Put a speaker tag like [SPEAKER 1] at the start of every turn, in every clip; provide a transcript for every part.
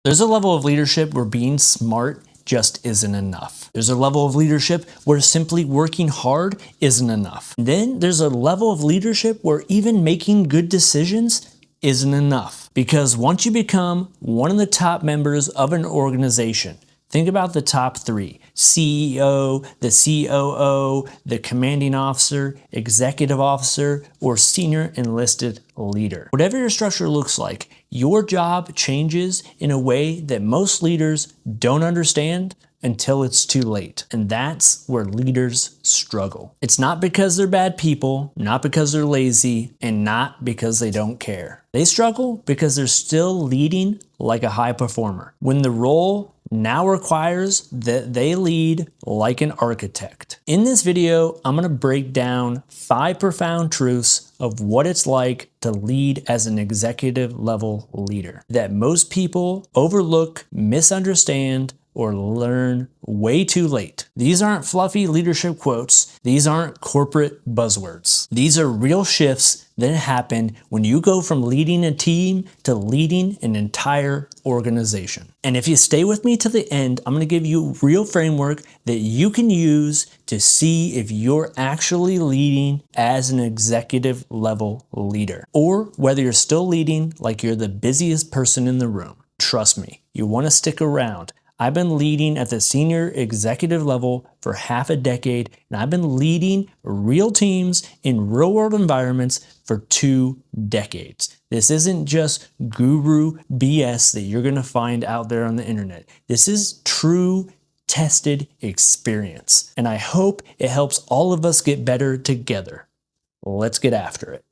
[SPEAKER 1] There's a level of leadership where being smart just isn't enough. There's a level of leadership where simply working hard isn't enough. Then there's a level of leadership where even making good decisions isn't enough. Because once you become one of the top members of an organization, think about the top three: CEO, the COO, the commanding officer, executive officer, or senior enlisted leader. Whatever your structure looks like, your job changes in a way that most leaders don't understand until it's too late. And that's where leaders struggle. It's not because they're bad people, not because they're lazy, and not because they don't care. They struggle because they're still leading like a high performer, when the role now requires that they lead like an architect. In this video, I'm going to break down 5 profound truths of what it's like to lead as an executive level leader that most people overlook, misunderstand, or learn way too late. These aren't fluffy leadership quotes. These aren't corporate buzzwords. These are real shifts that happen when you go from leading a team to leading an entire organization. And if you stay with me to the end, I'm going to give you a real framework that you can use to see if you're actually leading as an executive level leader, or whether you're still leading like you're the busiest person in the room. Trust me, you want to stick around. I've been leading at the senior executive level for half a decade, and I've been leading real teams in real world environments for 2 decades. This isn't just guru BS that you're going to find out there on the internet. This is true, tested experience, and I hope it helps all of us get better together. Let's get after it.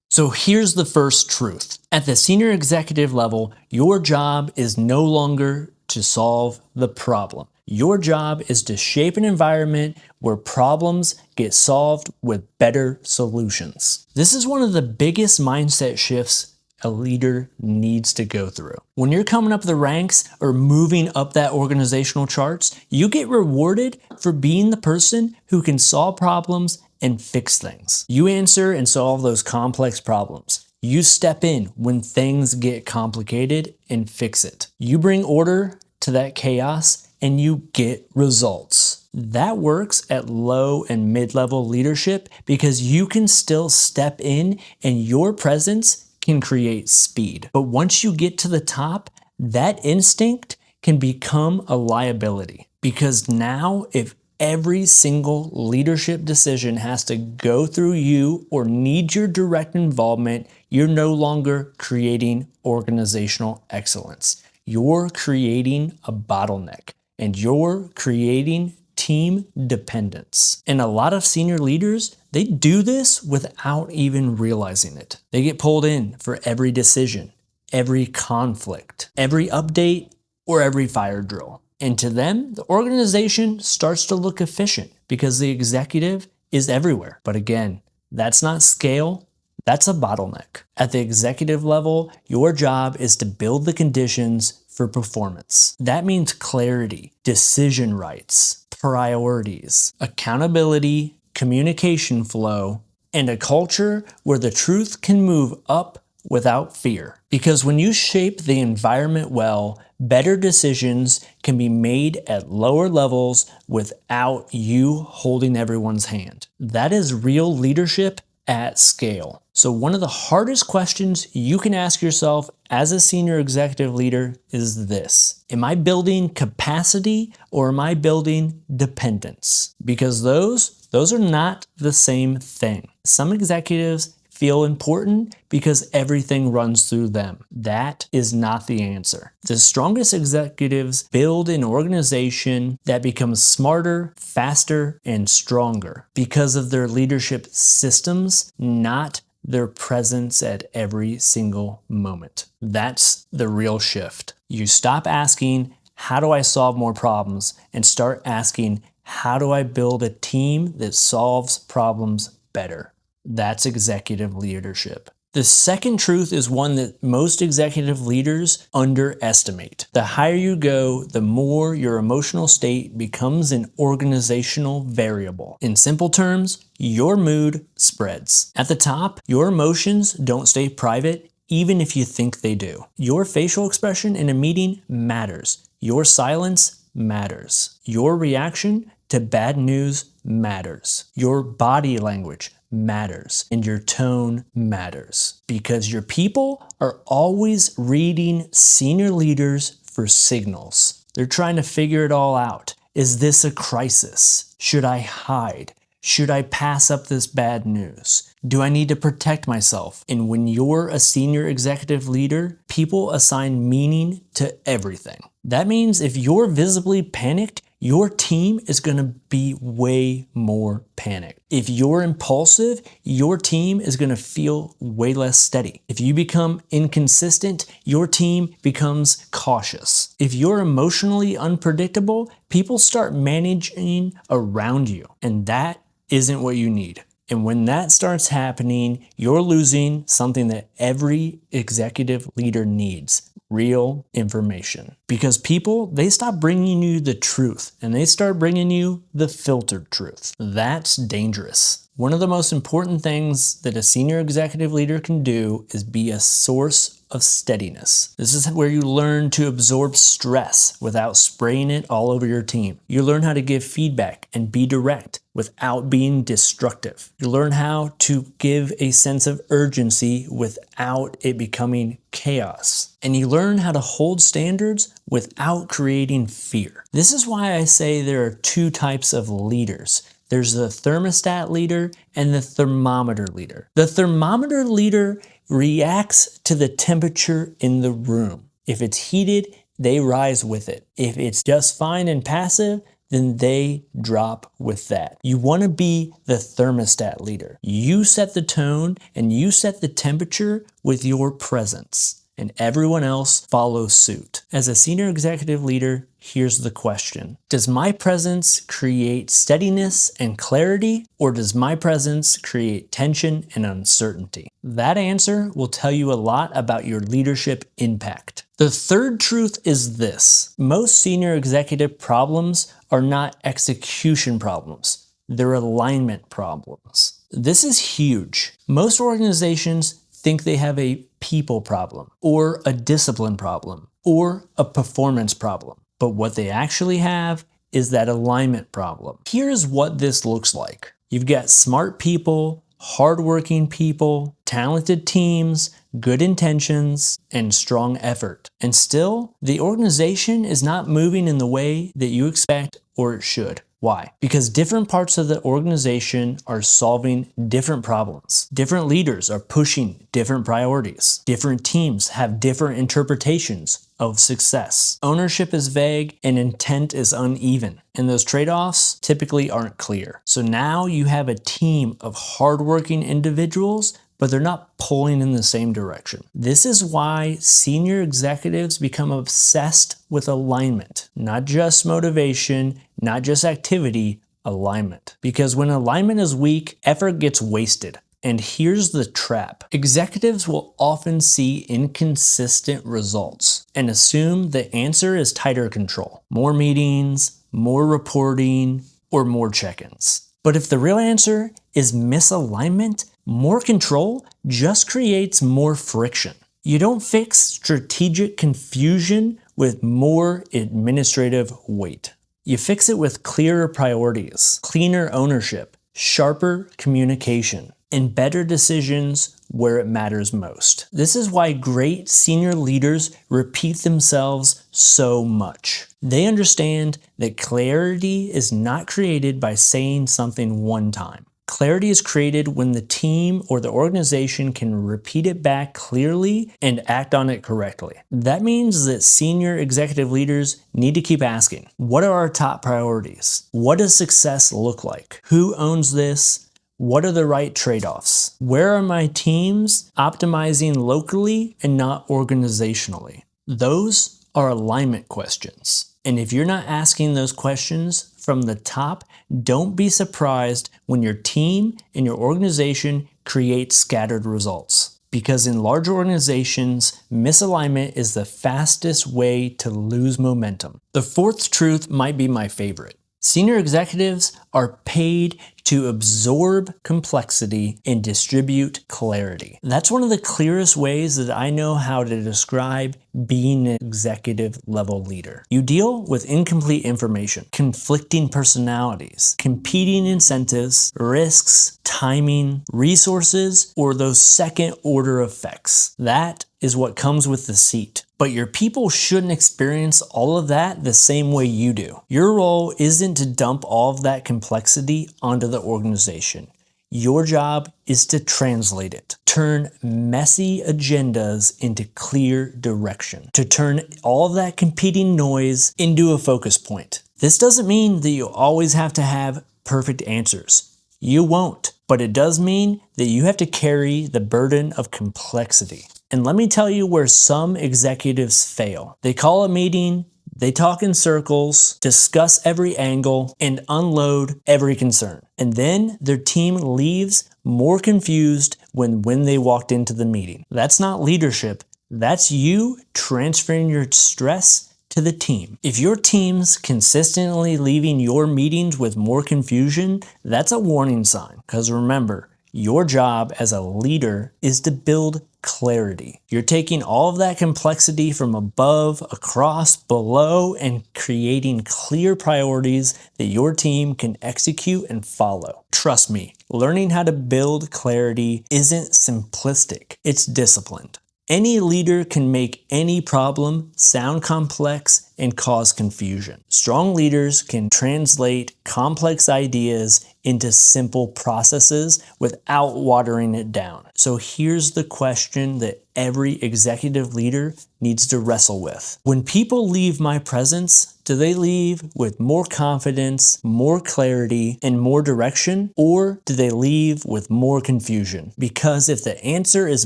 [SPEAKER 1] So here's the first truth. At the senior executive level, your job is no longer to solve the problem. Your job is to shape an environment where problems get solved with better solutions. This is one of the biggest mindset shifts a leader needs to go through. When you're coming up the ranks or moving up that organizational charts, you get rewarded for being the person who can solve problems and fix things. You answer and solve those complex problems. You step in when things get complicated and fix it. You bring order to that chaos and you get results. That works at low and mid-level leadership because you can still step in and your presence can create speed. But once you get to the top, that instinct can become a liability, because now if every single leadership decision has to go through you or need your direct involvement, you're no longer creating organizational excellence. You're creating a bottleneck, and you're creating team dependence. And a lot of senior leaders, they do this without even realizing it. They get pulled in for every decision, every conflict, every update, or every fire drill. And to them, the organization starts to look efficient because the executive is everywhere. But again, that's not scale, that's a bottleneck. At the executive level, your job is to build the conditions for performance. That means clarity, decision rights, priorities, accountability, communication flow, and a culture where the truth can move up without fear. Because when you shape the environment well, better decisions can be made at lower levels without you holding everyone's hand. That is real leadership at scale. So one of the hardest questions you can ask yourself as a senior executive leader is this: am I building capacity or am I building dependence? Because those are not the same thing. Some executives feel important because everything runs through them. That is not the answer. The strongest executives build an organization that becomes smarter, faster, and stronger because of their leadership systems, not their presence at every single moment. That's the real shift. You stop asking, how do I solve more problems? And start asking, how do I build a team that solves problems better? That's executive leadership. The second truth is one that most executive leaders underestimate. The higher you go, the more your emotional state becomes an organizational variable. In simple terms, your mood spreads. At the top, your emotions don't stay private even if you think they do. Your facial expression in a meeting matters. Your silence matters. Your reaction to bad news matters. Your body language matters, and your tone matters, because your people are always reading senior leaders for signals. They're trying to figure it all out. Is this a crisis? Should I hide? Should I pass up this bad news? Do I need to protect myself? And when you're a senior executive leader, people assign meaning to everything. That means if you're visibly panicked, your team is going to be way more panicked. If you're impulsive, your team is going to feel way less steady. If you become inconsistent, your team becomes cautious. If you're emotionally unpredictable, people start managing around you, and that isn't what you need. And when that starts happening, you're losing something that every executive leader needs: real information. Because people, they stop bringing you the truth and they start bringing you the filtered truth. That's dangerous. One of the most important things that a senior executive leader can do is be a source of steadiness. This is where you learn to absorb stress without spraying it all over your team. You learn how to give feedback and be direct without being destructive. You learn how to give a sense of urgency without it becoming chaos. And you learn how to hold standards without creating fear. This is why I say there are two types of leaders. There's the thermostat leader and the thermometer leader. The thermometer leader reacts to the temperature in the room. If it's heated, they rise with it. If it's just fine and passive, then they drop with that. You want to be the thermostat leader. You set the tone and you set the temperature with your presence, and everyone else follows suit. As a senior executive leader, here's the question: does my presence create steadiness and clarity, or does my presence create tension and uncertainty? That answer will tell you a lot about your leadership impact. The third truth is this: most senior executive problems are not execution problems. They're alignment problems. This is huge. Most organizations think they have a people problem, or a discipline problem, or a performance problem. But what they actually have is that alignment problem. Here's what this looks like. You've got smart people, hardworking people, talented teams, good intentions, and strong effort. And still, the organization is not moving in the way that you expect or it should. Why? Because different parts of the organization are solving different problems. Different leaders are pushing different priorities. Different teams have different interpretations of success. Ownership is vague and intent is uneven, and those trade-offs typically aren't clear. So now you have a team of hardworking individuals, but they're not pulling in the same direction. This is why senior executives become obsessed with alignment, not just motivation, not just activity, alignment. Because when alignment is weak, effort gets wasted. And here's the trap. Executives will often see inconsistent results and assume the answer is tighter control, more meetings, more reporting, or more check-ins. But if the real answer is misalignment, more control just creates more friction. You don't fix strategic confusion with more administrative weight. You fix it with clearer priorities, cleaner ownership, sharper communication, and better decisions where it matters most. This is why great senior leaders repeat themselves so much. They understand that clarity is not created by saying something one time. Clarity is created when the team or the organization can repeat it back clearly and act on it correctly. That means that senior executive leaders need to keep asking, what are our top priorities? What does success look like? Who owns this? What are the right trade-offs? Where are my teams optimizing locally and not organizationally? Those are alignment questions. And if you're not asking those questions from the top, don't be surprised when your team and your organization create scattered results. Because in large organizations, misalignment is the fastest way to lose momentum. The fourth truth might be my favorite. Senior executives are paid to absorb complexity and distribute clarity. That's one of the clearest ways that I know how to describe being an executive level leader. You deal with incomplete information, conflicting personalities, competing incentives, risks, timing, resources, or those second order effects. That is what comes with the seat. But your people shouldn't experience all of that the same way you do. Your role isn't to dump all of that complexity onto the organization. Your job is to translate it, turn messy agendas into clear direction, to turn all that competing noise into a focus point. This doesn't mean that you always have to have perfect answers. You won't, but it does mean that you have to carry the burden of complexity. And let me tell you where some executives fail. They call a meeting, they talk in circles, discuss every angle, and unload every concern. And then their team leaves more confused when they walked into the meeting. That's not leadership. That's you transferring your stress to the team. If your team's consistently leaving your meetings with more confusion, that's a warning sign. Because remember, your job as a leader is to build clarity. You're taking all of that complexity from above, across, below, and creating clear priorities that your team can execute and follow. Trust me, learning how to build clarity isn't simplistic, it's disciplined. Any leader can make any problem sound complex and cause confusion. Strong leaders can translate complex ideas into simple processes without watering it down. So here's the question that every executive leader needs to wrestle with. When people leave my presence, do they leave with more confidence, more clarity, and more direction? Or do they leave with more confusion? Because if the answer is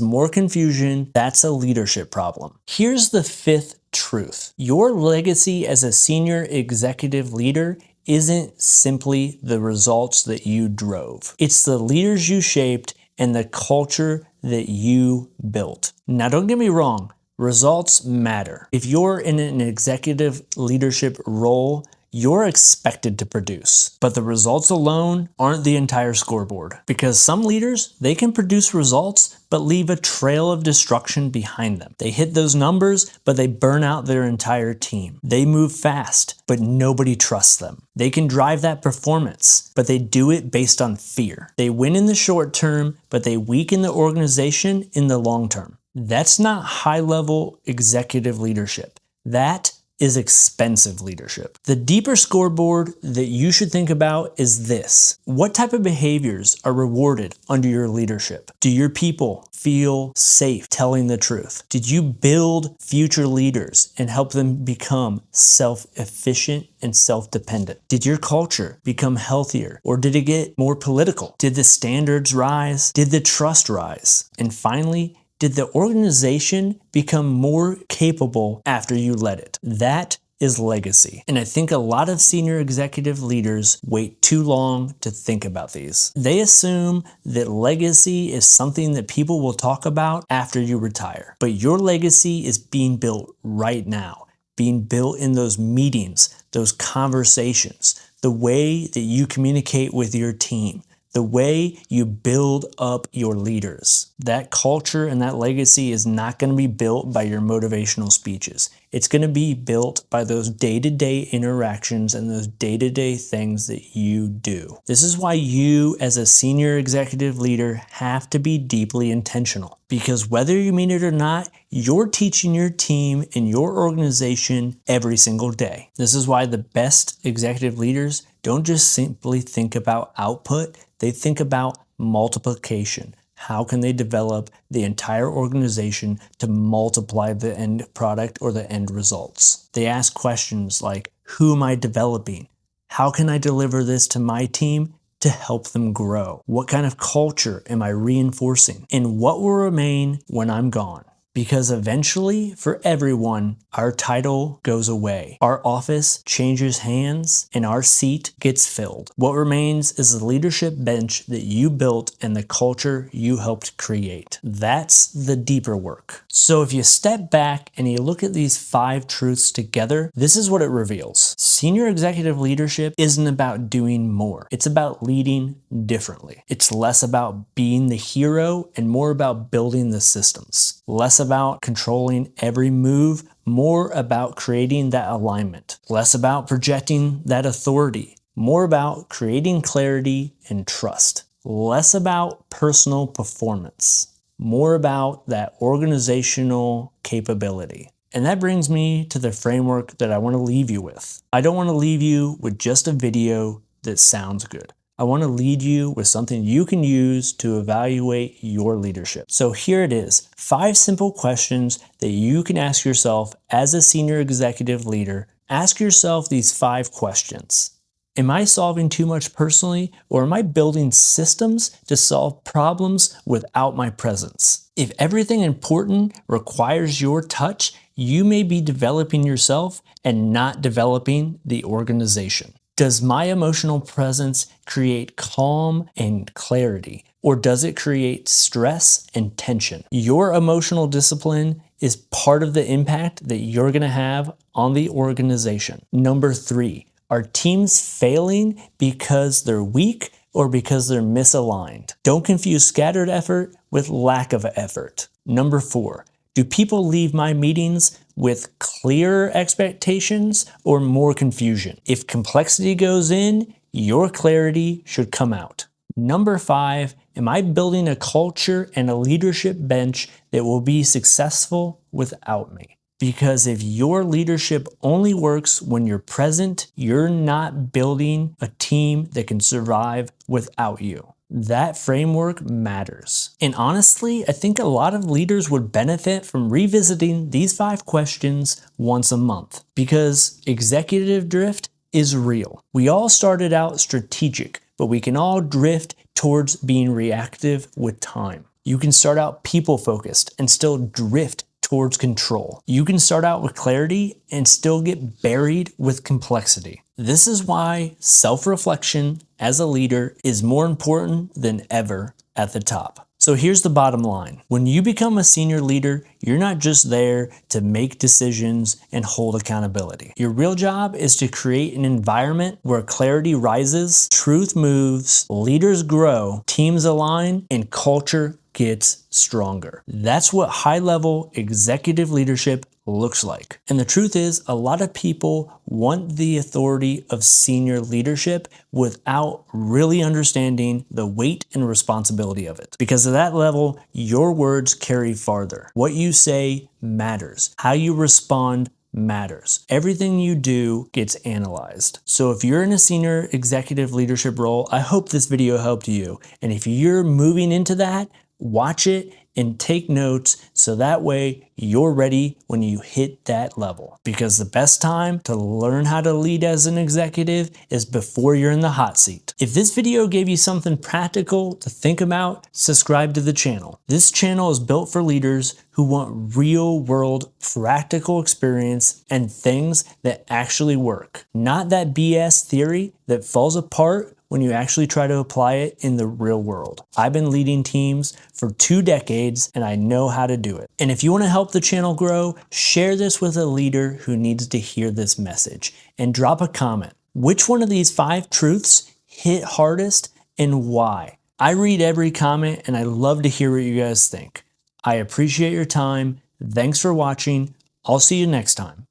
[SPEAKER 1] more confusion, that's a leadership problem. Here's the fifth truth. Your legacy as a senior executive leader isn't simply the results that you drove. It's the leaders you shaped and the culture that you built. Now, don't get me wrong, results matter. If you're in an executive leadership role, you're expected to produce. But the results alone aren't the entire scoreboard. Because some leaders, they can produce results, but leave a trail of destruction behind them. They hit those numbers, but they burn out their entire team. They move fast, but nobody trusts them. They can drive that performance, but they do it based on fear. They win in the short term, but they weaken the organization in the long term. That's not high-level executive leadership. That is expensive leadership. The deeper scoreboard that you should think about is this. What type of behaviors are rewarded under your leadership? Do your people feel safe telling the truth? Did you build future leaders and help them become self-efficient and self-dependent? Did your culture become healthier, or did it get more political? Did the standards rise? Did the trust rise? And finally, did the organization become more capable after you led it? That is legacy. And I think a lot of senior executive leaders wait too long to think about these. They assume that legacy is something that people will talk about after you retire. But your legacy is being built right now, being built in those meetings, those conversations, the way that you communicate with your team, the way you build up your leaders. That culture and that legacy is not going to be built by your motivational speeches. It's going to be built by those day-to-day interactions and those day-to-day things that you do. This is why you, as a senior executive leader, have to be deeply intentional. Because whether you mean it or not, you're teaching your team and your organization every single day. This is why the best executive leaders don't just simply think about output, they think about multiplication. How can they develop the entire organization to multiply the end product or the end results? They ask questions like, who am I developing? How can I deliver this to my team to help them grow? What kind of culture am I reinforcing? And what will remain when I'm gone? Because eventually, for everyone, our title goes away. Our office changes hands and our seat gets filled. What remains is the leadership bench that you built and the culture you helped create. That's the deeper work. So if you step back and you look at these 5 truths together, this is what it reveals. Senior executive leadership isn't about doing more. It's about leading differently. It's less about being the hero and more about building the systems. Less about controlling every move, more about creating that alignment. Less about projecting that authority, more about creating clarity and trust. Less about personal performance, more about that organizational capability. And that brings me to the framework that I want to leave you with. I don't want to leave you with just a video that sounds good. I want to lead you with something you can use to evaluate your leadership. So here it is, 5 simple questions that you can ask yourself as a senior executive leader. Ask yourself these 5 questions. Am I solving too much personally, or am I building systems to solve problems without my presence? If everything important requires your touch, you may be developing yourself and not developing the organization. Does my emotional presence create calm and clarity, or does it create stress and tension? Your emotional discipline is part of the impact that you're going to have on the organization. Number 3, are teams failing because they're weak or because they're misaligned? Don't confuse scattered effort with lack of effort. Number 4, do people leave my meetings with clearer expectations or more confusion? If complexity goes in, your clarity should come out. Number 5, am I building a culture and a leadership bench that will be successful without me? Because if your leadership only works when you're present, you're not building a team that can survive without you. That framework matters. And honestly, I think a lot of leaders would benefit from revisiting these 5 questions once a month, because executive drift is real. We all started out strategic, but we can all drift towards being reactive with time. You can start out people-focused and still drift towards control. You can start out with clarity and still get buried with complexity. This is why self-reflection as a leader is more important than ever at the top. So here's the bottom line. When you become a senior leader, you're not just there to make decisions and hold accountability. Your real job is to create an environment where clarity rises, truth moves, leaders grow, teams align, and culture gets stronger. That's what high-level executive leadership looks like. And the truth is, a lot of people want the authority of senior leadership without really understanding the weight and responsibility of it. Because at that level, your words carry farther. What you say matters. How you respond matters. Everything you do gets analyzed. So if you're in a senior executive leadership role, I hope this video helped you. And if you're moving into that, watch it and take notes so that way you're ready when you hit that level. Because the best time to learn how to lead as an executive is before you're in the hot seat. If this video gave you something practical to think about, subscribe to the channel. This channel is built for leaders who want real-world practical experience and things that actually work. Not that BS theory that falls apart when you actually try to apply it in the real world. I've been leading teams for 2 decades and I know how to do it. And if you want to help the channel grow, share this with a leader who needs to hear this message and drop a comment. Which one of these 5 truths hit hardest and why? I read every comment and I love to hear what you guys think. I appreciate your time. Thanks for watching. I'll see you next time.